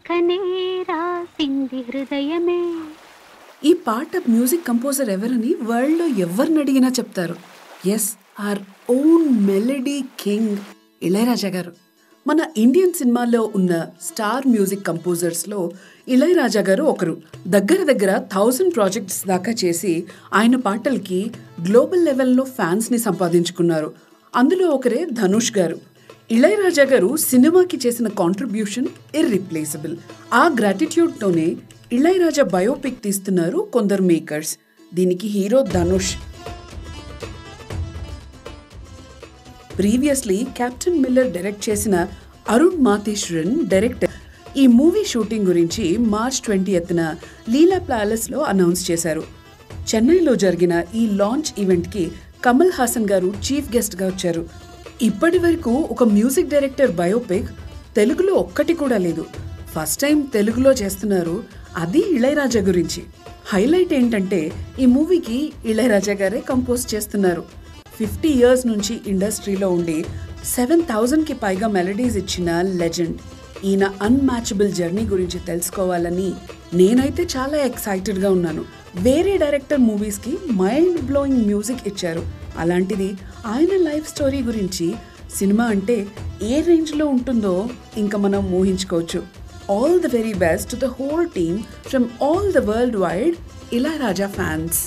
లేఖనే రాసింది హృదయమే. ఈ పాట మ్యూజిక్ కంపోజర్ ఎవరని వరల్డ్లో ఎవరిని అడిగినా చెప్తారు. Yes, our own melody king Ilaiyaraaja గారు. మన ఇండియన్ సినిమాల్లో ఉన్న స్టార్ మ్యూజిక్ కంపోజర్స్లో ఇళయరాజా గారు ఒకరు. దగ్గర 1000 ప్రాజెక్ట్స్ దాకా చేసి ఆయన పాటలకి గ్లోబల్ లెవెల్లో ఫ్యాన్స్ని సంపాదించుకున్నారు. అందులో ఒకరే ధనుష్ గారు. ఇళయరాజా గారు సినిమాకి చేసిన కాంట్రిబ్యూషన్ ఇర్రిప్లేసబుల్. ఆ గ్రాటిట్యూడ్తోనే ఇళయరాజా బయోపిక్ తీస్తున్నారు కొందరు మేకర్స్. దీనికి hero Dhanush. Previously captain Miller direct చేసిన అరుణ్ మాతేశ్వరన్ డైరెక్టర్ ఈ మూవీ షూటింగ్ గురించి మార్చ్ 20న లీలా ప్యాలెస్లో అనౌన్స్ చేశారు. చెన్నైలో జరిగిన ఈ లాంచ్ ఈవెంట్కి కమల్ హాసన్ గారు చీఫ్ గెస్ట్గా వచ్చారు. ఇప్పటి వరకు ఒక మ్యూజిక్ డైరెక్టర్ బయోపిక్ తెలుగులో ఒక్కటి కూడా లేదు. ఫస్ట్ టైం తెలుగులో చేస్తున్నారు, అది ఇళయరాజా గురించి. హైలైట్ ఏంటంటే ఈ మూవీకి ఇళయరాజా గారే కంపోజ్ చేస్తున్నారు. 50 years నుంచి ఇండస్ట్రీలో ఉండి 7000కి పైగా మెలడీస్ ఇచ్చిన లెజెండ్. ఈయన అన్మ్యాచబుల్ జర్నీ గురించి తెలుసుకోవాలని నేనైతే చాలా ఎక్సైటెడ్గా ఉన్నాను. వేరే డైరెక్టర్ మూవీస్కి మైండ్ బ్లోయింగ్ మ్యూజిక్ ఇచ్చారు. అలాంటిది ఆయన లైఫ్ స్టోరీ గురించి సినిమా అంటే ఏ రేంజ్లో ఉంటుందో ఇంకా మనం ఊహించుకోవచ్చు. All the very best to the whole team from all the world wide Ilaiyaraaja fans.